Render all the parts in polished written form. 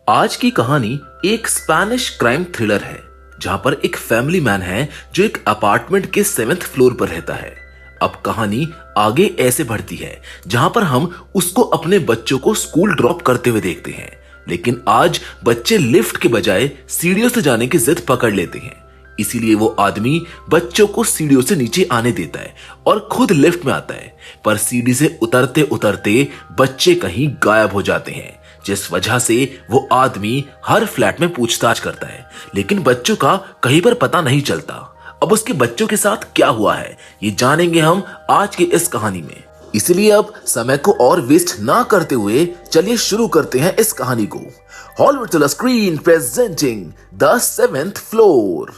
आज की कहानी एक स्पेनिश क्राइम थ्रिलर है जहां पर एक फैमिली मैन है जो एक अपार्टमेंट के 7th फ्लोर पर रहता है। अब कहानी आगे ऐसे बढ़ती है जहां पर हम उसको अपने बच्चों को स्कूल ड्रॉप करते हुए देखते हैं, लेकिन आज बच्चे लिफ्ट के बजाय सीढ़ियों से जाने की जिद पकड़ लेते हैं। इसीलिए वो आदमी बच्चों को सीढ़ियों से नीचे आने देता है और खुद लिफ्ट में आता है, पर सीढ़ी से उतरते उतरते बच्चे कहीं गायब हो जाते हैं, जिस वजह से वो आदमी हर फ्लैट में पूछताछ करता है, लेकिन बच्चों का कहीं पर पता नहीं चलता। अब उसके बच्चों के साथ क्या हुआ है ये जानेंगे हम आज की इस कहानी में। इसलिए अब समय को और वेस्ट ना करते हुए चलिए शुरू करते हैं इस कहानी को। Hollywood to the screen presenting the 7th floor.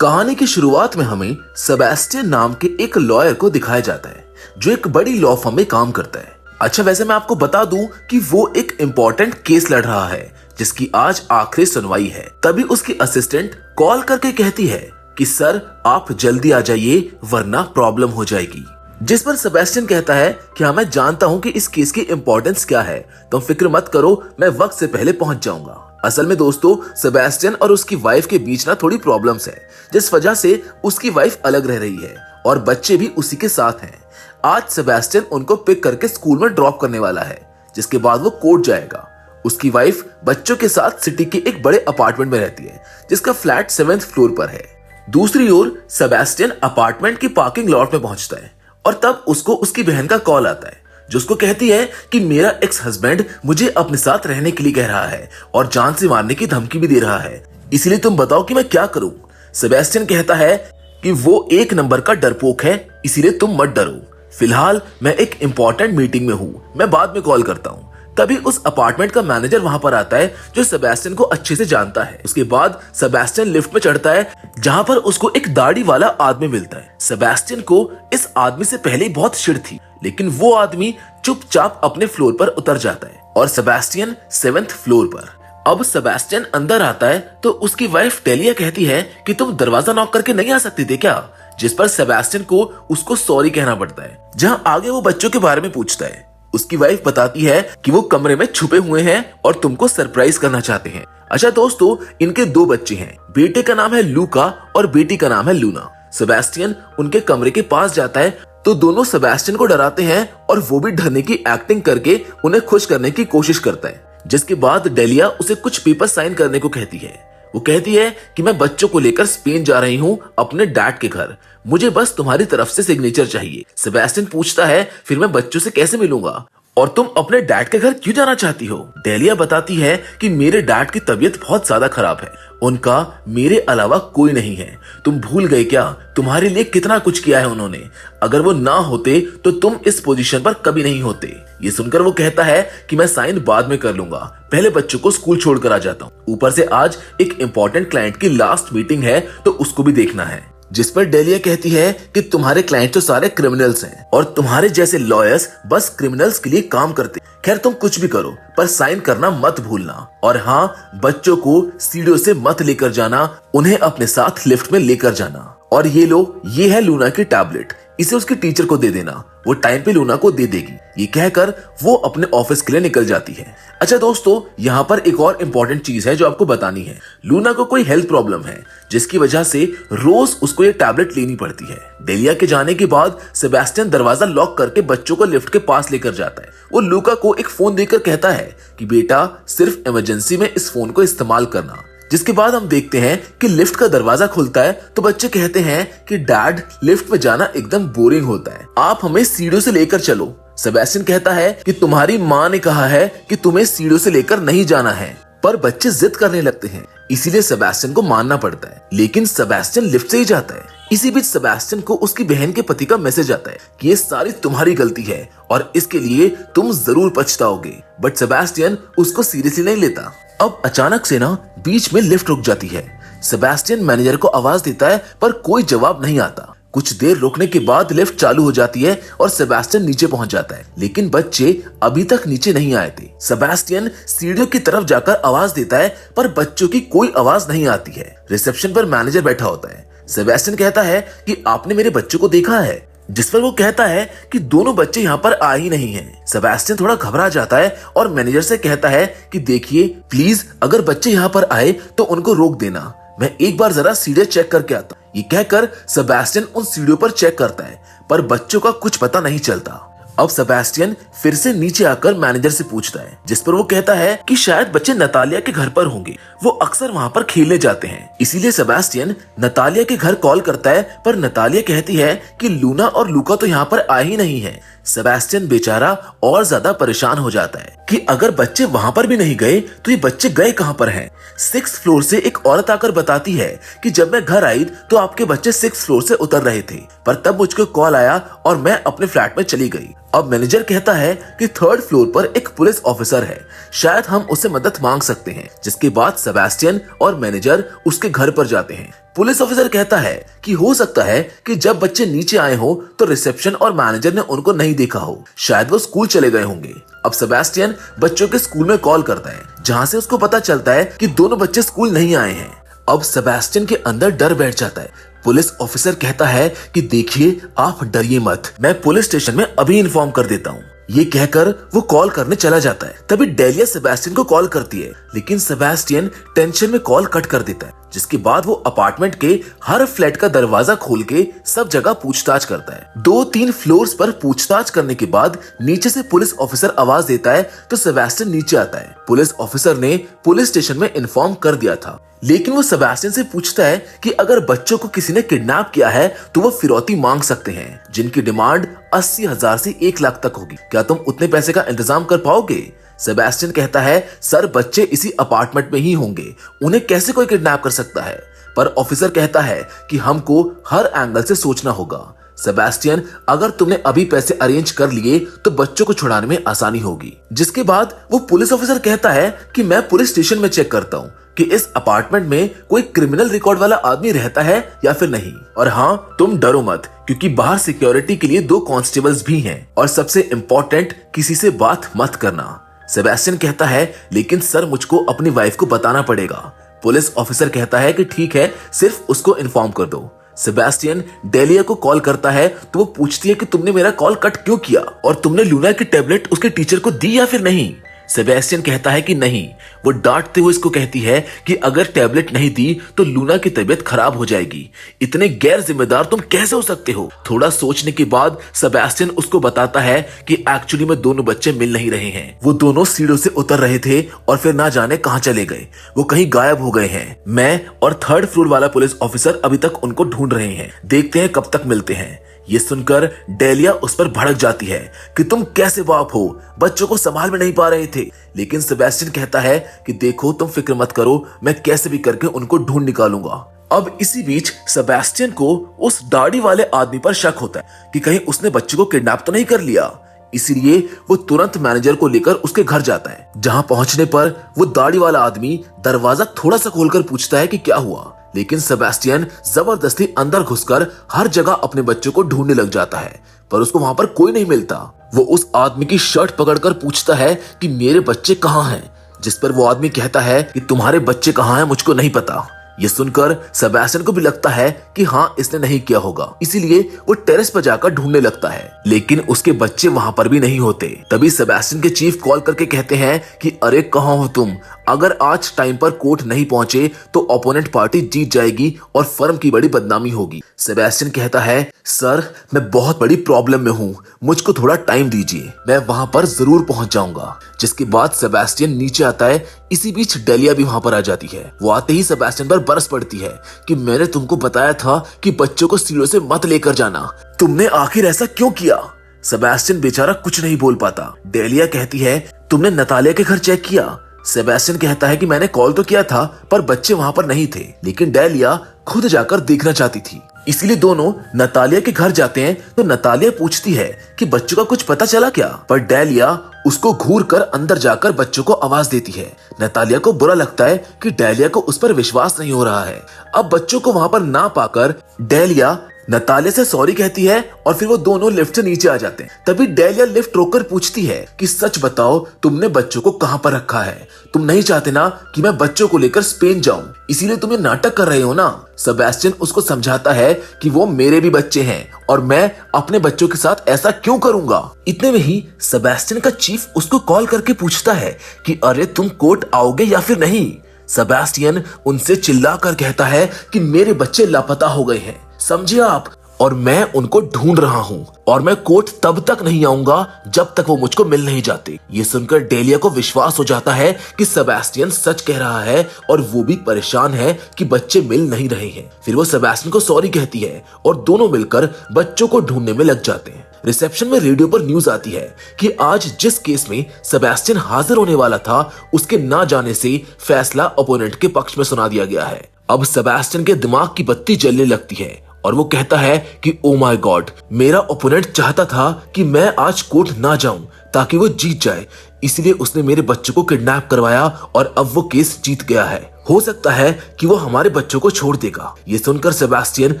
कहानी की शुरुआत में हमें सेबेस्टियन नाम के एक लॉयर को दिखाया जाता है जो एक बड़ी लॉ फर्म में काम करता है। अच्छा, वैसे मैं आपको बता दूं कि वो एक इम्पोर्टेंट केस लड़ रहा है जिसकी आज आखिरी सुनवाई है। तभी उसकी असिस्टेंट कॉल करके कहती है कि सर आप जल्दी आ जाइए वरना प्रॉब्लम हो जाएगी। जिस पर सेबेस्टियन कहता है कि हाँ मैं जानता हूँ कि इस केस की इम्पोर्टेंस क्या है, तुम फिक्र मत करो, मैं वक्त से पहले पहुंच जाऊंगा। असल में दोस्तों, सेबेस्टियन और उसकी वाइफ के बीच ना थोड़ी प्रॉब्लम्स है, जिस वजह से उसकी वाइफ अलग रह रही है और बच्चे भी उसी के साथ हैं। आज सेबेस्टियन उनको पिक करके स्कूल में ड्रॉप करने वाला है, जिसके बाद वो कोर्ट जाएगा। उसकी वाइफ बच्चों के साथ सिटी के एक बड़े अपार्टमेंट में रहती है जिसका फ्लैट 7th फ्लोर पर है। दूसरी ओर सेबेस्टियन अपार्टमेंट की पार्किंग लॉट में पहुंचता है और तब उसको उसकी बहन का कॉल आता है जो उसको कहती है कि मेरा एक्स हस्बैंड मुझे अपने साथ रहने के लिए कह रहा है और जान से मारने की धमकी भी दे रहा है, इसलिए तुम बताओ कि मैं क्या करूं। सेबेस्टियन कहता है कि वो एक नंबर का डरपोक है, इसीलिए तुम मत डरो, फिलहाल मैं एक इंपॉर्टेंट मीटिंग में हूँ, मैं बाद में कॉल करता हूँ। तभी उस अपार्टमेंट का मैनेजर वहां पर आता है जो सेबेस्टियन को अच्छे से जानता है। उसके बाद सेबेस्टियन लिफ्ट में चढ़ता है जहां पर उसको एक दाढ़ी वाला आदमी मिलता है। सेबेस्टियन को इस आदमी से पहले ही बहुत चिढ़ थी, लेकिन वो आदमी चुपचाप अपने फ्लोर पर उतर जाता है और सेबेस्टियन 7th फ्लोर पर। अब सेबेस्टियन अंदर आता है तो उसकी वाइफ डेलिया कहती है कि तुम दरवाजा नॉक करके नहीं आ सकते थे क्या, जिस पर सेबेस्टियन को उसको सॉरी कहना पड़ता है। जहां आगे वो बच्चों के बारे में पूछता है। उसकी वाइफ बताती है कि वो कमरे में छुपे हुए हैं और तुमको सरप्राइज करना चाहते हैं। अच्छा दोस्तों, इनके 2 बच्चे हैं, बेटे का नाम है लूका और बेटी का नाम है लूना। सेबेस्टियन उनके कमरे के पास जाता है तो दोनों सेबेस्टियन को डराते हैं और वो भी डरने की एक्टिंग करके उन्हें खुश करने की कोशिश करता है। जिसके बाद डेलिया उसे कुछ पेपर साइन करने को कहती है। वो कहती है कि मैं बच्चों को लेकर स्पेन जा रही हूँ अपने डैड के घर, मुझे बस तुम्हारी तरफ से सिग्नेचर चाहिए। सेबेस्टियन पूछता है फिर मैं बच्चों से कैसे मिलूंगा और तुम अपने डैड के घर क्यों जाना चाहती हो। डेलिया बताती है कि मेरे डैड की तबीयत बहुत ज्यादा खराब है, उनका मेरे अलावा कोई नहीं है। तुम भूल गए क्या तुम्हारे लिए कितना कुछ किया है उन्होंने, अगर वो ना होते तो तुम इस पोजीशन पर कभी नहीं होते। ये सुनकर वो कहता है कि मैं साइन बाद में कर लूंगा, पहले बच्चों को स्कूल छोड़कर आ जाता हूँ। ऊपर से आज एक इम्पोर्टेंट क्लाइंट की लास्ट मीटिंग है तो उसको भी देखना है। जिस पर डेलिया कहती है कि तुम्हारे क्लाइंट तो सारे क्रिमिनल्स हैं और तुम्हारे जैसे लॉयर्स बस क्रिमिनल्स के लिए काम करते। खैर तुम कुछ भी करो पर साइन करना मत भूलना, और हाँ बच्चों को सीढ़ियों से मत लेकर जाना, उन्हें अपने साथ लिफ्ट में लेकर जाना। और ये लो, ये है लूना की टैबलेट, इसे उसके टीचर को दे देना, वो टाइम पे लूना को दे देगी। ये कहकर वो अपने ऑफिस के लिए निकल जाती है। अच्छा दोस्तों, यहाँ पर एक और इम्पोर्टेंट चीज है जो आपको बतानी है। लूना को कोई हेल्थ प्रॉब्लम है जिसकी वजह से रोज उसको ये टैबलेट लेनी पड़ती है। डेलिया के जाने के बाद सेबेस्टियन दरवाजा लॉक करके बच्चों को लिफ्ट के पास लेकर जाता है। वो लूका को एक फोन देकर कहता है कि बेटा सिर्फ इमरजेंसी में इस फोन को इस्तेमाल करना। जिसके बाद हम देखते हैं कि लिफ्ट का दरवाजा खुलता है तो बच्चे कहते हैं कि डैड लिफ्ट में जाना एकदम बोरिंग होता है, आप हमें सीढ़ियों से लेकर चलो। सेबेस्टियन कहता है कि तुम्हारी माँ ने कहा है कि तुम्हें सीढ़ियों से लेकर नहीं जाना है, पर बच्चे जिद करने लगते हैं, इसीलिए सेबेस्टियन को मानना पड़ता है। लेकिन सेबेस्टियन लिफ्ट से ही जाता है। इसी बीच सेबेस्टियन को उसकी बहन के पति का मैसेज आता है कि ये सारी तुम्हारी गलती है और इसके लिए तुम जरूर पछताओगे, बट सेबेस्टियन उसको सीरियसली नहीं लेता। अब अचानक से ना बीच में लिफ्ट रुक जाती है। सेबेस्टियन मैनेजर को आवाज देता है पर कोई जवाब नहीं आता। कुछ देर रुकने के बाद लिफ्ट चालू हो जाती है और सेबेस्टियन नीचे पहुंच जाता है, लेकिन बच्चे अभी तक नीचे नहीं आए थे। सेबेस्टियन सीढ़ियों की तरफ जाकर आवाज देता है पर बच्चों की कोई आवाज नहीं आती है। रिसेप्शन पर मैनेजर बैठा होता है। सेबेस्टियन कहता है कि आपने मेरे बच्चों को देखा है, जिस पर वो कहता है कि दोनों बच्चे यहाँ पर आ ही नहीं हैं। सेबेस्टियन थोड़ा घबरा जाता है और मैनेजर से कहता है कि देखिए प्लीज अगर बच्चे यहाँ पर आए तो उनको रोक देना, मैं एक बार जरा सीढ़ियां चेक करके आता हूं। ये कहकर सेबेस्टियन उन सीढ़ियों पर चेक करता है पर बच्चों का कुछ पता नहीं चलता। अब सेबेस्टियन फिर से नीचे आकर मैनेजर से पूछता है, जिस पर वो कहता है कि शायद बच्चे नतालिया के घर पर होंगे, वो अक्सर वहाँ पर खेलने जाते हैं। इसीलिए सेबेस्टियन नतालिया के घर कॉल करता है पर नतालिया कहती है कि लूना और लूका तो यहाँ पर आ ही नहीं है। सेबेस्टियन बेचारा और ज्यादा परेशान हो जाता है कि अगर बच्चे वहाँ पर भी नहीं गए तो ये बच्चे गए कहाँ पर हैं। 6th फ्लोर से एक औरत आकर बताती है कि जब मैं घर आई तो आपके बच्चे 6th फ्लोर से उतर रहे थे, पर तब मुझको कॉल आया और मैं अपने फ्लैट में चली गई। अब मैनेजर कहता है कि 3rd फ्लोर पर एक पुलिस ऑफिसर है, शायद हम उससे मदद मांग सकते हैं। जिसके बाद सेबेस्टियन और मैनेजर उसके घर पर जाते हैं। पुलिस ऑफिसर कहता है कि हो सकता है कि जब बच्चे नीचे आए हो तो रिसेप्शन और मैनेजर ने उनको नहीं देखा हो, शायद वो स्कूल चले गए होंगे। अब सेबेस्टियन बच्चों के स्कूल में कॉल करता है, जहाँ से उसको पता चलता है कि दोनों बच्चे स्कूल नहीं आए हैं। अब सेबेस्टियन के अंदर डर बैठ जाता है। पुलिस ऑफिसर कहता है कि देखिए आप डरिए मत, मैं पुलिस स्टेशन में अभी इन्फॉर्म कर देता हूँ। ये कहकर वो कॉल करने चला जाता है। तभी डेलिया सेबेस्टियन को कॉल करती है, लेकिन सेबेस्टियन टेंशन में कॉल कट कर देता है। जिसके बाद वो अपार्टमेंट के हर फ्लैट का दरवाजा खोल के सब जगह पूछताछ करता है। 2-3 फ्लोर्स पर पूछताछ करने के बाद नीचे से पुलिस ऑफिसर आवाज देता है तो सेबेस्टियन नीचे आता है। पुलिस ऑफिसर ने पुलिस स्टेशन में इन्फॉर्म कर दिया था, लेकिन वो सेबेस्टियन से पूछता है कि अगर बच्चों को किसी ने किडनैप किया है तो वो फिरौती मांग सकते हैं, जिनकी डिमांड 80,000 से 1 लाख तक होगी। क्या तुम उतने पैसे का इंतजाम कर पाओगे? सेबेस्टियन कहता है सर बच्चे इसी अपार्टमेंट में ही होंगे, उन्हें कैसे कोई किडनैप कर सकता है। पर ऑफिसर कहता है कि हमको हर एंगल से सोचना होगा। सेबेस्टियन अगर तुमने अभी पैसे अरेंज कर लिए तो बच्चों को छुड़ाने में आसानी होगी। जिसके बाद वो पुलिस ऑफिसर कहता है कि मैं पुलिस स्टेशन में चेक करता हूँ कि इस अपार्टमेंट में कोई क्रिमिनल रिकॉर्ड वाला आदमी रहता है या फिर नहीं। और हाँ तुम डरो मत, क्योंकि बाहर सिक्योरिटी के लिए 2 कांस्टेबल्स भी हैं। और सबसे इम्पोर्टेंट, किसी से बात मत करना। सेबेस्टियन कहता है लेकिन सर मुझको अपनी वाइफ को बताना पड़ेगा। पुलिस ऑफिसर कहता है कि ठीक है, सिर्फ उसको इन्फॉर्म कर दो। सेबेस्टियन डेलिया को कॉल करता है तो वो पूछती है कि तुमने मेरा कॉल कट क्यों किया और तुमने लूना की टेबलेट उसके टीचर को दी या फिर नहीं। सेबेस्टियन कहता है कि नहीं। वो डांटते हुए इसको कहती है कि अगर टेबलेट नहीं दी तो लूना की तबीयत खराब हो जाएगी, इतने गैर जिम्मेदार तुम कैसे हो सकते हो। थोड़ा सोचने के बाद सेबेस्टियन उसको बताता है कि एक्चुअली में दोनों बच्चे मिल नहीं रहे हैं, वो दोनों सीढ़ियों से उतर रहे थे और फिर ना जाने कहां चले गए, वो कहीं गायब हो गए हैं। मैं और 3rd फ्लोर वाला पुलिस ऑफिसर अभी तक उनको ढूंढ रहे हैं, देखते हैं कब तक मिलते हैं। ये सुनकर डेलिया उस पर भड़क जाती है कि तुम कैसे बाप हो, बच्चों को संभाल में नहीं पा रहे थे। लेकिन सेबेस्टियन कहता है कि देखो तुम फिक्र मत करो, मैं कैसे भी करके उनको ढूंढ निकालूंगा। अब इसी बीच सेबेस्टियन को उस दाढ़ी वाले आदमी पर शक होता है कि कहीं उसने बच्चे को किडनैप तो नहीं कर लिया। इसीलिए वो तुरंत मैनेजर को लेकर उसके घर जाता है। जहां पहुंचने पर वो दाढ़ी वाला आदमी दरवाजा थोड़ा सा खोलकर पूछता है कि क्या हुआ, लेकिन सेबेस्टियन जबरदस्ती अंदर घुसकर हर जगह अपने बच्चों को ढूंढने लग जाता है, पर उसको वहां पर कोई नहीं मिलता। वो उस आदमी की शर्ट पकड़कर पूछता है कि मेरे बच्चे कहाँ हैं, जिस पर वो आदमी कहता है कि तुम्हारे बच्चे कहाँ हैं मुझको नहीं पता। ये सुनकर सेबेस्टियन को भी लगता है कि हाँ इसने नहीं किया होगा, इसीलिए वो टेरेस पर जाकर ढूंढने लगता है, लेकिन उसके बच्चे वहां पर भी नहीं होते। तभी सेबेस्टियन के चीफ कॉल करके कहते हैं कि अरे कहाँ हो तुम, अगर आज टाइम पर कोर्ट नहीं पहुंचे तो ओपोनेंट पार्टी जीत जाएगी और फर्म की बड़ी बदनामी होगी। सेबेस्टियन कहता है सर मैं बहुत बड़ी प्रॉब्लम में हूँ, मुझको थोड़ा टाइम दीजिए, मैं वहां पर जरूर पहुंच जाऊंगा। जिसके बाद सेबेस्टियन नीचे आता है। इसी बीच डेलिया भी वहां पर आ जाती है। वो आते ही सेबेस्टियन पर बरस पड़ती है कि मैंने तुमको बताया था कि बच्चों को सीढ़ियों से मत लेकर जाना, तुमने आखिर ऐसा क्यों किया। सेबेस्टियन बेचारा कुछ नहीं बोल पाता। डेलिया कहती है तुमने नतालिया के घर चेक किया। सेबेस्टियन कहता है कि मैंने कॉल तो किया था पर बच्चे वहां पर नहीं थे, लेकिन डेलिया खुद जाकर देखना चाहती थी। इसलिए दोनों नतालिया के घर जाते हैं तो नतालिया पूछती है कि बच्चों का कुछ पता चला क्या, पर डेलिया उसको घूर कर अंदर जाकर बच्चों को आवाज देती है। नतालिया को बुरा लगता है कि डेलिया को उस पर विश्वास नहीं हो रहा है। अब बच्चों को वहां पर ना पाकर डेलिया नतालिया से सॉरी कहती है और फिर वो दोनों लिफ्ट से नीचे आ जाते हैं। तभी डेलिया लिफ्ट रोककर पूछती है कि सच बताओ, तुमने बच्चों को कहां पर रखा है? तुम नहीं चाहते ना कि मैं बच्चों को लेकर स्पेन जाऊं, इसीलिए तुम ये नाटक कर रहे हो ना। सेबेस्टियन उसको समझाता है कि वो मेरे भी बच्चे हैं और मैं अपने बच्चों के साथ ऐसा क्यों करूंगा। इतने में ही सेबेस्टियन का चीफ उसको कॉल करके पूछता है कि अरे तुम कोर्ट आओगे या फिर नहीं। सेबेस्टियन उनसे चिल्लाकर कहता है कि मेरे बच्चे लापता हो गए हैं, समझे आप, और मैं उनको ढूंढ रहा हूँ और मैं कोर्ट तब तक नहीं आऊंगा जब तक वो मुझको मिल नहीं जाते। ये सुनकर डेलिया को विश्वास हो जाता है कि सेबेस्टियन सच कह रहा है और वो भी परेशान है कि बच्चे मिल नहीं रहे हैं। फिर वो सेबेस्टियन को सॉरी कहती है और दोनों मिलकर बच्चों को ढूंढने में लग जाते हैं। रिसेप्शन में रेडियो पर न्यूज आती है कि आज जिस केस में सेबेस्टियन हाजिर होने वाला था उसके ना जाने से फैसला ओपोनेंट के पक्ष में सुना दिया गया है। अब सेबेस्टियन के दिमाग की बत्ती जलने लगती है और वो कहता है कि ओ माय गॉड, मेरा ओपोनेंट चाहता था कि मैं आज कोर्ट ना जाऊं ताकि वो जीत जाए, इसलिए उसने मेरे बच्चों को किडनैप करवाया और अब वो केस जीत गया है। हो सकता है कि वो हमारे बच्चों को छोड़ देगा। ये सुनकर सेबेस्टियन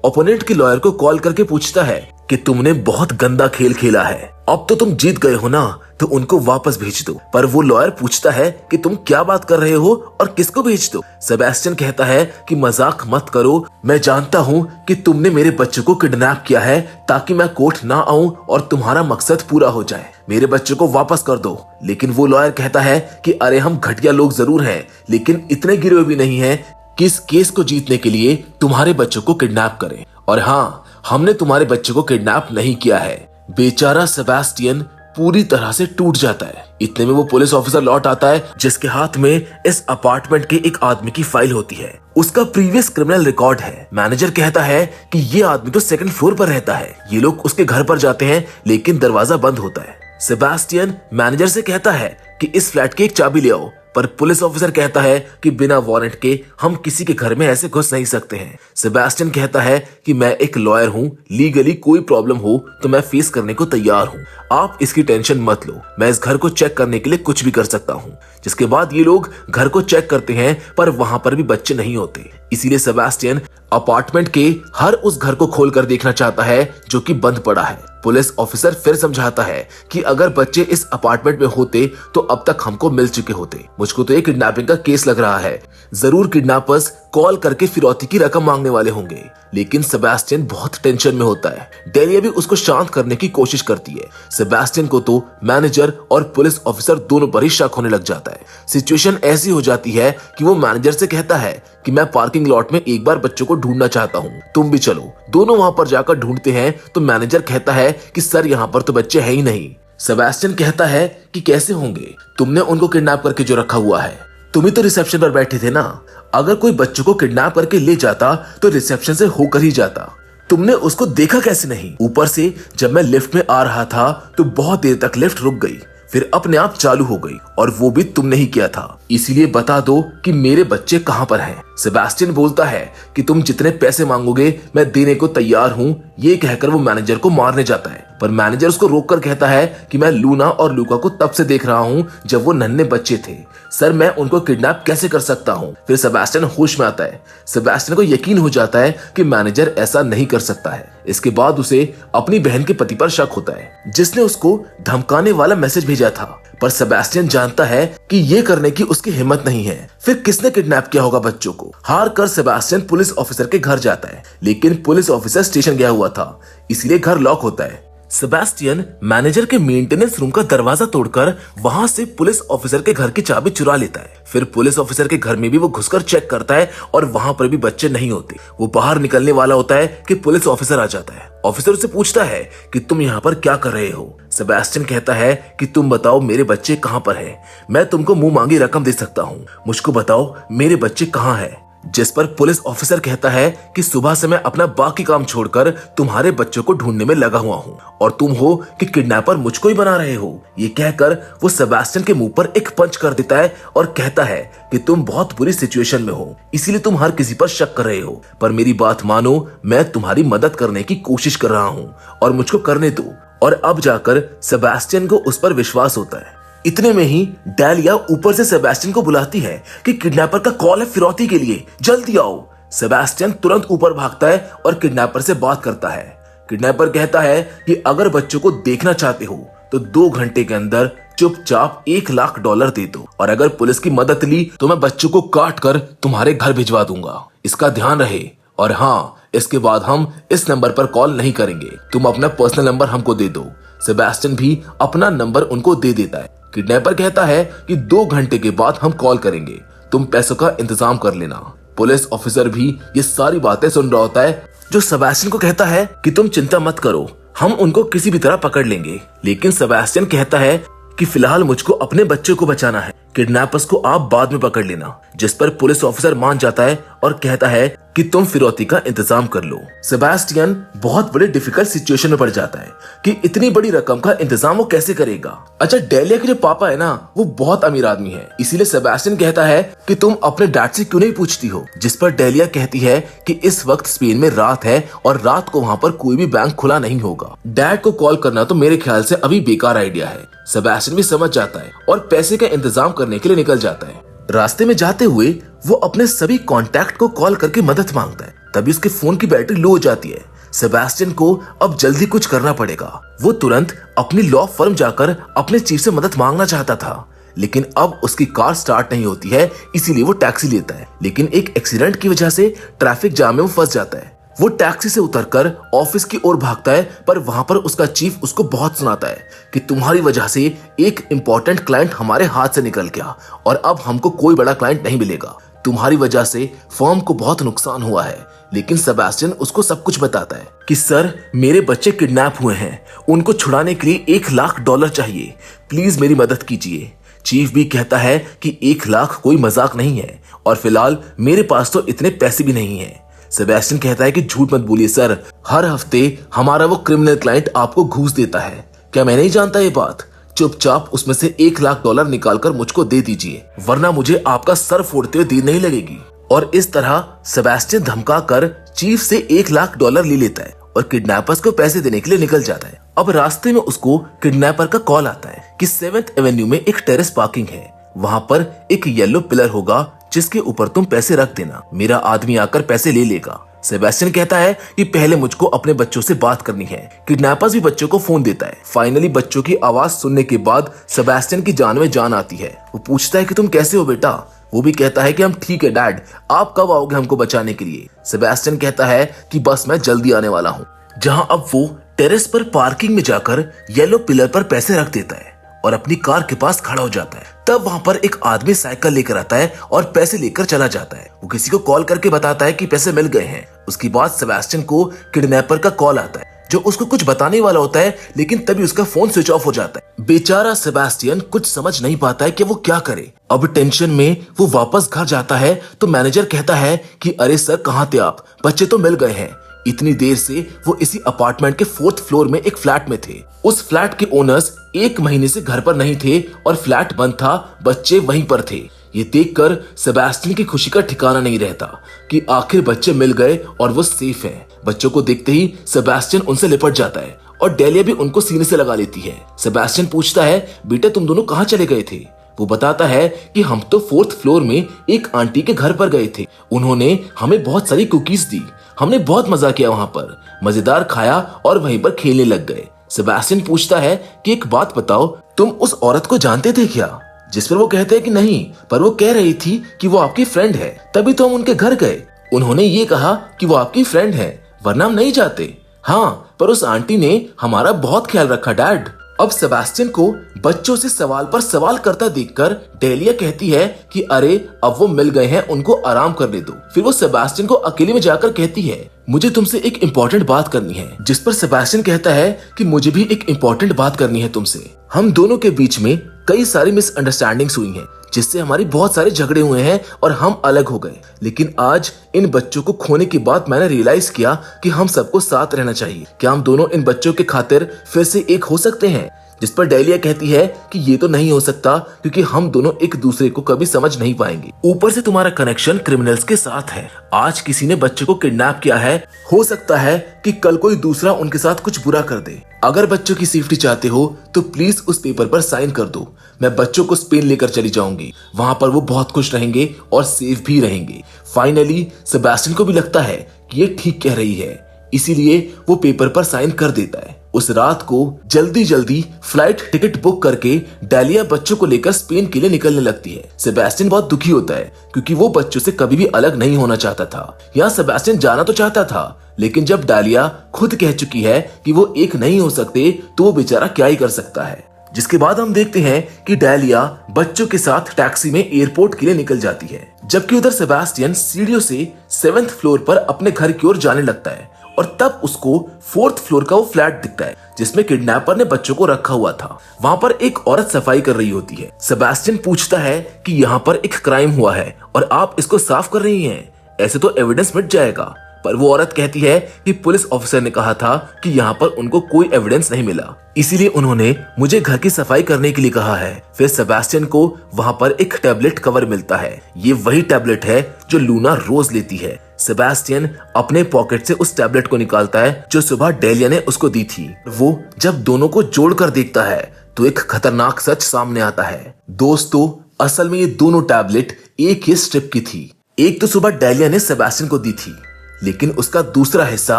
ओपोनेंट के लॉयर को कॉल करके पूछता है कि तुमने बहुत गंदा खेल खेला है, अब तो तुम जीत गए हो ना, तो उनको वापस भेज दो। पर वो लॉयर पूछता है कि तुम क्या बात कर रहे हो और किसको भेज दो। सेबेस्टियन कहता है कि मजाक मत करो, मैं जानता हूँ कि तुमने मेरे बच्चों को किडनैप किया है ताकि मैं कोर्ट ना आऊं और तुम्हारा मकसद पूरा हो जाए, मेरे बच्चों को वापस कर दो। लेकिन वो लॉयर कहता है कि अरे हम घटिया लोग जरूर हैं, लेकिन इतने गिरे हुए भी नहीं है कि इस केस को जीतने के लिए तुम्हारे बच्चों को किडनैप करें। और हाँ, हमने तुम्हारे बच्चों को किडनैप नहीं किया है। बेचारा सेबेस्टियन पूरी तरह से टूट जाता है। इतने में वो पुलिस ऑफिसर लौट आता है जिसके हाथ में इस अपार्टमेंट के एक आदमी की फाइल होती है। उसका प्रीवियस क्रिमिनल रिकॉर्ड है। मैनेजर कहता है कि ये आदमी तो सेकंड फ्लोर पर रहता है। ये लोग उसके घर पर जाते हैं लेकिन दरवाजा बंद होता है। सेबेस्टियन मैनेजर से कहता है कि इस फ्लैट की एक चाबी ले आओ, पर पुलिस ऑफिसर कहता है कि बिना वारंट के हम किसी के घर में ऐसे घुस नहीं सकते हैं। सेबेस्टियन कहता है कि मैं एक लॉयर हूँ, लीगली कोई प्रॉब्लम हो तो मैं फेस करने को तैयार हूँ, आप इसकी टेंशन मत लो, मैं इस घर को चेक करने के लिए कुछ भी कर सकता हूँ। जिसके बाद ये लोग घर को चेक करते हैं पर वहां पर भी बच्चे नहीं होते, इसीलिए सेबेस्टियन अपार्टमेंट के हर उस घर को खोलकर देखना चाहता है जो कि बंद पड़ा है। पुलिस ऑफिसर फिर समझाता है कि अगर बच्चे इस अपार्टमेंट में होते तो अब तक हमको मिल चुके होते। मुझको तो एक किडनैपिंग का केस लग रहा है, जरूर किडनैपर्स कॉल करके फिरौती की रकम मांगने वाले होंगे। लेकिन सेबेस्टियन बहुत टेंशन में होता है। डेलिया भी उसको शांत करने की कोशिश करती है। सेबेस्टियन को तो मैनेजर और पुलिस ऑफिसर दोनों पर ही शक होने लग जाता है। सिचुएशन ऐसी हो जाती है कि वो मैनेजर से कहता है कि मैं पार्किंग लॉट में एक बार बच्चों को ढूंढना चाहता हूँ, तुम भी चलो। दोनों वहां पर जाकर ढूंढते हैं तो मैनेजर कहता है कि सर यहाँ पर तो बच्चे है ही नहीं। सेबेस्टियन कहता है कि कैसे होंगे, तुमने उनको किडनैप करके जो रखा हुआ है, तुम ही तो रिसेप्शन पर बैठे थे ना, अगर कोई बच्चों को किडनैप करके ले जाता तो रिसेप्शन से होकर ही जाता, तुमने उसको देखा कैसे नहीं? ऊपर से जब मैं लिफ्ट में आ रहा था तो बहुत देर तक लिफ्ट रुक गई, फिर अपने आप चालू हो गई और वो भी तुमने ही किया था, इसीलिए बता दो कि मेरे बच्चे कहां पर हैं। सेबेस्टियन बोलता है कि तुम जितने पैसे मांगोगे मैं देने को तैयार हूँ। ये कहकर वो मैनेजर को मारने जाता है, पर मैनेजर उसको रोककर कहता है कि मैं लूना और लूका को तब से देख रहा हूँ जब वो नन्हे बच्चे थे, सर मैं उनको किडनैप कैसे कर सकता हूँ। फिर सेबेस्टियन होश में आता है। सेबेस्टियन को यकीन हो जाता है कि मैनेजर ऐसा नहीं कर सकता है। इसके बाद उसे अपनी बहन के पति पर शक होता है जिसने उसको धमकाने वाला मैसेज भेजा था, पर सेबेस्टियन जानता है कि ये करने की उसकी हिम्मत नहीं है। फिर किसने किडनैप किया होगा बच्चों को? हार कर सेबेस्टियन पुलिस ऑफिसर के घर जाता है, लेकिन पुलिस ऑफिसर स्टेशन गया हुआ था, इसलिए घर लॉक होता है। सेबेस्टियन मैनेजर के मेंटेनेंस रूम का दरवाजा तोड़कर वहां से पुलिस ऑफिसर के घर की चाबी चुरा लेता है। फिर पुलिस ऑफिसर के घर में भी वो घुसकर चेक करता है और वहां पर भी बच्चे नहीं होते। वो बाहर निकलने वाला होता है कि पुलिस ऑफिसर आ जाता है। ऑफिसर उससे पूछता है कि तुम यहाँ पर क्या कर रहे हो? सेबेस्टियन कहता है कि तुम बताओ मेरे बच्चे कहाँ पर हैं? मैं तुमको मुंह मांगी रकम दे सकता हूँ, मुझको बताओ मेरे बच्चे कहाँ हैं? जिस पर पुलिस ऑफिसर कहता है कि सुबह से मैं अपना बाकी काम छोड़कर तुम्हारे बच्चों को ढूंढने में लगा हुआ हूँ और तुम हो कि किडनैपर मुझको ही बना रहे हो। ये कहकर वो सेबेस्टियन के मुंह पर एक पंच कर देता है और कहता है कि तुम बहुत बुरी सिचुएशन में हो, इसीलिए तुम हर किसी पर शक कर रहे हो, पर मेरी बात मानो, मैं तुम्हारी मदद करने की कोशिश कर रहा हूँ और मुझको करने दो। और अब जाकर सेबेस्टियन को उस पर विश्वास होता है। इतने में ही डेलिया ऊपर से सेबेस्टियन को बुलाती है कि किडनैपर का कॉल है फिरौती के लिए, जल्दी आओ। सेबेस्टियन तुरंत ऊपर भागता है और किडनैपर से बात करता है। किडनैपर कहता है कि अगर बच्चों को देखना चाहते हो तो 2 घंटे के अंदर चुपचाप $1,00,000 दे दो, और अगर पुलिस की मदद ली तो मैं बच्चों को काट कर तुम्हारे घर भिजवा दूंगा। इसका ध्यान रहे। और हाँ, इसके बाद हम इस नंबर पर कॉल नहीं करेंगे, तुम अपना पर्सनल नंबर हमको दे दो। सेबेस्टियन भी अपना नंबर उनको दे देता है। किडनैपर कहता है कि 2 घंटे के बाद हम कॉल करेंगे, तुम पैसों का इंतजाम कर लेना। पुलिस ऑफिसर भी ये सारी बातें सुन रहा होता है, जो सेबेस्टियन को कहता है कि तुम चिंता मत करो, हम उनको किसी भी तरह पकड़ लेंगे। लेकिन सेबेस्टियन कहता है कि फिलहाल मुझको अपने बच्चे को बचाना है, किडनैपर्स को आप बाद में पकड़ लेना। जिस पर पुलिस ऑफिसर मान जाता है और कहता है कि तुम फिरौती का इंतजाम कर लो। सेबेस्टियन बहुत बड़ी डिफिकल्ट सिचुएशन में पड़ जाता है कि इतनी बड़ी रकम का इंतजाम वो कैसे करेगा। अच्छा, डेलिया के जो पापा है ना, वो बहुत अमीर आदमी है, इसीलिए सेबेस्टियन कहता है कि तुम अपने डैड से क्यों नहीं पूछती हो। जिस पर डेलिया कहती है कि इस वक्त स्पेन में रात है और रात को वहाँ पर कोई भी बैंक खुला नहीं होगा, डैड को कॉल करना तो मेरे ख्याल से अभी बेकार आइडिया है। सेबेस्टियन भी समझ जाता है और पैसे का इंतजाम करने के लिए निकल जाता है। रास्ते में जाते हुए वो अपने सभी कॉन्टैक्ट को कॉल करके मदद मांगता है। तभी उसके फोन की बैटरी लो हो जाती है। सेबेस्टियन को अब जल्दी कुछ करना पड़ेगा। वो तुरंत अपनी लॉ फर्म जाकर अपने चीफ से मदद मांगना चाहता था, लेकिन अब उसकी कार स्टार्ट नहीं होती है, इसीलिए वो टैक्सी लेता है। लेकिन एक एक्सीडेंट की वजह से ट्रैफिक जाम में वो फंस जाता है। वो टैक्सी से उतरकर ऑफिस की ओर भागता है, पर वहां पर उसका चीफ उसको बहुत सुनाता है कि तुम्हारी वजह से एक इम्पोर्टेंट क्लाइंट हमारे हाथ से निकल गया और अब हमको कोई बड़ा क्लाइंट नहीं मिलेगा। तुम्हारी वजह से फर्म को बहुत नुकसान हुआ है। लेकिन सेबेस्टियन उसको सब कुछ बताता है कि सर, मेरे बच्चे किडनैप हुए हैं, उनको छुड़ाने के लिए $1,00,000 चाहिए, प्लीज मेरी मदद कीजिए। चीफ भी कहता है कि 1,00,000 कोई मजाक नहीं है और फिलहाल मेरे पास तो इतने पैसे भी नहीं है। सेबेस्टियन कहता है कि झूठ मत बोलिए सर, हर हफ्ते हमारा वो क्रिमिनल क्लाइंट आपको घूस देता है। क्या मैं नहीं जानता ये बात? चुपचाप उसमें से $1,00,000 निकालकर मुझको दे दीजिए, वरना मुझे आपका सर फोड़ते हुए देर नहीं लगेगी। और इस तरह सेबेस्टियन धमका कर चीफ से $1,00,000 ले लेता है और किडनैपर्स को पैसे देने के लिए निकल जाता है। अब रास्ते में उसको किडनैपर का कॉल आता है कि 7th एवेन्यू में एक टेरेस पार्किंग है, वहां पर एक येलो पिलर होगा जिसके ऊपर तुम पैसे रख देना, मेरा आदमी आकर पैसे ले लेगा। सेबेस्टियन कहता है कि पहले मुझको अपने बच्चों से बात करनी है। किडनैपर्स भी बच्चों को फोन देता है। फाइनली बच्चों की आवाज सुनने के बाद सेबेस्टियन की जान में जान आती है। वो पूछता है कि तुम कैसे हो बेटा? वो भी कहता है कि हम ठीक है डैड, आप कब आओगे हमको बचाने के लिए? सेबेस्टियन कहता है कि बस मैं जल्दी आने वाला हूँ। जहाँ अब वो टेरेस पर पार्किंग में जाकर येलो पिलर पर पैसे रख देता है और अपनी कार के पास खड़ा हो जाता है। तब वहां पर एक आदमी साइकिल लेकर आता है और पैसे लेकर चला जाता है। वो किसी को कॉल करके बताता है कि पैसे मिल गए हैं। उसके बाद सेबेस्टियन को किडनैपर का कॉल आता है, जो उसको कुछ बताने वाला होता है, लेकिन तभी उसका फोन स्विच ऑफ हो जाता है। बेचारा सेबेस्टियन कुछ समझ नहीं पाता है कि वो क्या करे। अब टेंशन में वो वापस घर जाता है तो मैनेजर कहता है कि अरे सर, कहाँ थे आप? बच्चे तो मिल गए हैं। इतनी देर से वो इसी अपार्टमेंट के 4th फ्लोर में एक फ्लैट में थे। उस फ्लैट के ओनर्स 1 महीने से घर पर नहीं थे और फ्लैट बंद था, बच्चे वहीं पर थे। ये देखकर सेबेस्टियन की खुशी का ठिकाना नहीं रहता कि आखिर बच्चे मिल गए और वो सेफ हैं। बच्चों को देखते ही सेबेस्टियन उनसे लिपट जाता है और डेलिया भी उनको सीने से लगा लेती है। सेबेस्टियन पूछता है, बेटा तुम दोनों कहाँ चले गए थे? वो बताता है कि हम तो 4th फ्लोर में एक आंटी के घर पर गए थे, उन्होंने हमें बहुत सारी कुकीज दी, हमने बहुत मजा किया, वहां पर मजेदार खाया और वहीं पर खेलने लग गए। सेबेस्टियन पूछता है कि एक बात बताओ, तुम उस औरत को जानते थे क्या? जिस पर वो कहते हैं कि नहीं, पर वो कह रही थी कि वो आपकी फ्रेंड है, तभी तो हम उनके घर गए। उन्होंने ये कहा कि वो आपकी फ्रेंड है, वरना हम नहीं जाते। हाँ, पर उस आंटी ने हमारा बहुत ख्याल रखा डैड। अब सेबेस्टियन को बच्चों से सवाल पर सवाल करता देखकर डेलिया कहती है कि अरे अब वो मिल गए हैं, उनको आराम करने दो। फिर वो सेबेस्टियन को अकेले में जाकर कहती है, मुझे तुमसे एक इम्पोर्टेंट बात करनी है। जिस पर सेबेस्टियन कहता है कि मुझे भी एक इम्पोर्टेंट बात करनी है तुमसे। हम दोनों के बीच में कई सारी मिसअंडरस्टैंडिंग्स हुई हैं, जिससे हमारी बहुत सारे झगड़े हुए हैं और हम अलग हो गए। लेकिन आज इन बच्चों को खोने के बाद मैंने रियलाइज किया कि हम सबको साथ रहना चाहिए। क्या हम दोनों इन बच्चों के खातिर फिर से एक हो सकते हैं? जिस पर डेलिया कहती है कि ये तो नहीं हो सकता क्योंकि हम दोनों एक दूसरे को कभी समझ नहीं पाएंगे। ऊपर से तुम्हारा कनेक्शन क्रिमिनल्स के साथ है। आज किसी ने बच्चे को किडनैप किया है, हो सकता है कि कल कोई दूसरा उनके साथ कुछ बुरा कर दे। अगर बच्चों की सेफ्टी चाहते हो तो प्लीज उस पेपर पर साइन कर दो। मैं बच्चों को स्पेन लेकर चली जाऊंगी, वहां पर वो बहुत खुश रहेंगे और सेफ भी रहेंगे। फाइनली सेबेस्टियन को भी लगता है कि ये ठीक कह रही है, इसीलिए वो पेपर पर साइन कर देता है। उस रात को जल्दी फ्लाइट टिकट बुक करके डेलिया बच्चों को लेकर स्पेन के लिए निकलने लगती है। सेबेस्टियन बहुत दुखी होता है क्योंकि वो बच्चों से कभी भी अलग नहीं होना चाहता था। यहाँ सेबेस्टियन जाना तो चाहता था, लेकिन जब डेलिया खुद कह चुकी है कि वो एक नहीं हो सकते तो वो बेचारा क्या ही कर सकता है। जिसके बाद हम देखते हैं कि डेलिया बच्चों के साथ टैक्सी में एयरपोर्ट के लिए निकल जाती है, जबकि उधर सेबेस्टियन सीढ़ियों से 7th फ्लोर पर अपने घर की ओर जाने लगता है और तब उसको 4th फ्लोर का वो फ्लैट दिखता है जिसमें किडनैपर ने बच्चों को रखा हुआ था। वहाँ पर एक औरत सफाई कर रही होती है। सेबेस्टियन पूछता है कि यहाँ पर एक क्राइम हुआ है और आप इसको साफ कर रही हैं, ऐसे तो एविडेंस मिट जाएगा। पर वो औरत कहती है कि पुलिस ऑफिसर ने कहा था कि यहाँ पर उनको कोई एविडेंस नहीं मिला, इसीलिए उन्होंने मुझे घर की सफाई करने के लिए कहा है। फिर सेबेस्टियन को वहाँ पर एक टैबलेट कवर मिलता है। ये वही टैबलेट है जो लूना रोज लेती है। सेबेस्टियन अपने पॉकेट से उस टैबलेट को निकालता है जो सुबह डेलिया ने उसको दी थी। वो जब दोनों को जोड़कर देखता है तो एक खतरनाक सच सामने आता है। दोस्तों, असल में ये दोनों टैबलेट एक ही स्ट्रिप की थी। एक तो सुबह डेलिया ने सेबेस्टियन को दी थी, लेकिन उसका दूसरा हिस्सा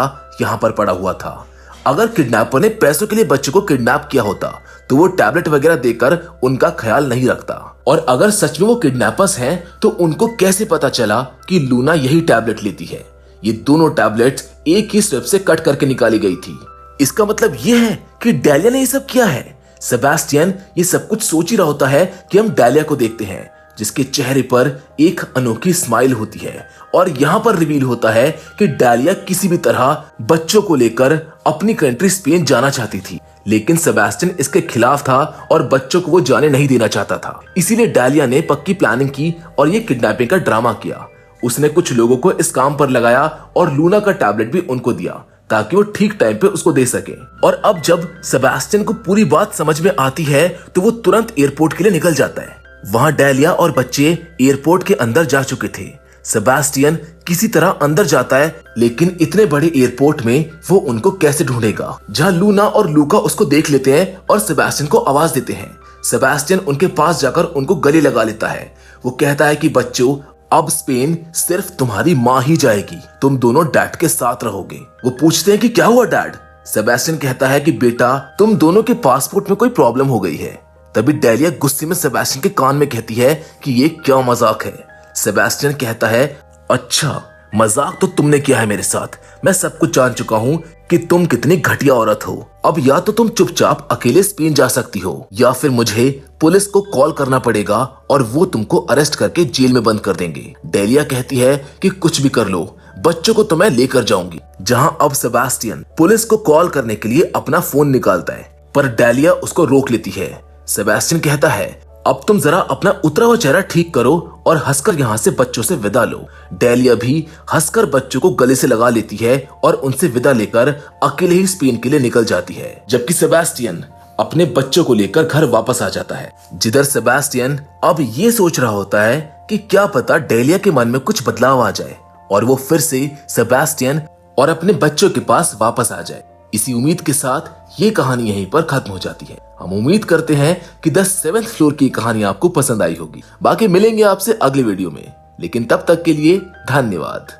यहाँ पर पड़ा हुआ था। अगर किडनैपर ने पैसों के लिए बच्चे को किडनैप किया होता तो वो टैबलेट वगैरह देकर उनका ख्याल नहीं रखता। और अगर सच में वो किडनैपर्स हैं तो उनको कैसे पता चला कि लूना यही टैबलेट लेती है। ये दोनों टैबलेट्स एक ही स्ट्रिप से कट करके निकाली गई थी। इसका मतलब ये है कि डेलिया ने ये सब किया है। सेबेस्टियन ये सब कुछ सोच ही रहा होता है कि हम डेलिया को देखते हैं जिसके चेहरे पर एक अनोखी स्माइल होती है और यहाँ पर रिवील होता है कि डेलिया किसी भी तरह बच्चों को लेकर अपनी कंट्री स्पेन जाना चाहती थी, लेकिन सेबेस्टियन इसके खिलाफ था और बच्चों को वो जाने नहीं देना चाहता था। इसीलिए डेलिया ने पक्की प्लानिंग की और ये किडनैपिंग का ड्रामा किया। उसने कुछ लोगों को इस काम पर लगाया और लूना का टैबलेट भी उनको दिया ताकि वो ठीक टाइम पे उसको दे सके। और अब जब सेबेस्टियन को पूरी बात समझ में आती है तो वो तुरंत एयरपोर्ट के लिए निकल जाता है। वहां डेलिया और बच्चे एयरपोर्ट के अंदर जा चुके थे। सेबेस्टियन किसी तरह अंदर जाता है, लेकिन इतने बड़े एयरपोर्ट में वो उनको कैसे ढूंढेगा। जहां लूना और लूका उसको देख लेते हैं और सेबेस्टियन को आवाज देते हैं। सेबेस्टियन उनके पास जाकर उनको गले लगा लेता है। वो कहता है कि बच्चों, अब स्पेन सिर्फ तुम्हारी माँ ही जाएगी, तुम दोनों डैड के साथ रहोगे। वो पूछते हैं कि क्या हुआ डैड। सेबेस्टियन कहता है कि बेटा, तुम दोनों के पासपोर्ट में कोई प्रॉब्लम हो गई है। तभी डेलिया गुस्से में सेबेस्टियन के कान में कहती है कि ये क्या मजाक है। सेबेस्टियन कहता है, अच्छा मजाक तो तुमने किया है मेरे साथ, मैं सब कुछ जान चुका हूँ कि तुम कितनी घटिया औरत हो। अब या तो तुम चुपचाप अकेले स्पेन जा सकती हो या फिर मुझे पुलिस को कॉल करना पड़ेगा और वो तुमको अरेस्ट करके जेल में बंद कर देंगे। डेलिया कहती है कि कुछ भी कर लो, बच्चों को तो मैं लेकर जाऊंगी। जहां अब सेबेस्टियन पुलिस को कॉल करने के लिए अपना फोन निकालता है, पर डेलिया उसको रोक लेती है। सेबेस्टियन कहता है, अब तुम जरा अपना उतरा हुआ चेहरा ठीक करो और हंसकर यहाँ से बच्चों से विदा लो। डेलिया भी हंसकर बच्चों को गले से लगा लेती है और उनसे विदा लेकर अकेले ही स्पेन के लिए निकल जाती है, जबकि सेबेस्टियन अपने बच्चों को लेकर घर वापस आ जाता है। जिधर सेबेस्टियन अब ये सोच रहा होता है कि क्या पता डेलिया के मन में कुछ बदलाव आ जाए और वो फिर से सेबेस्टियन और अपने बच्चों के पास वापस आ जाए। इसी उम्मीद के साथ ये कहानी यहीं पर खत्म हो जाती है। हम उम्मीद करते हैं कि द 7th फ्लोर की कहानी आपको पसंद आई होगी। बाकी मिलेंगे आपसे अगले वीडियो में, लेकिन तब तक के लिए धन्यवाद।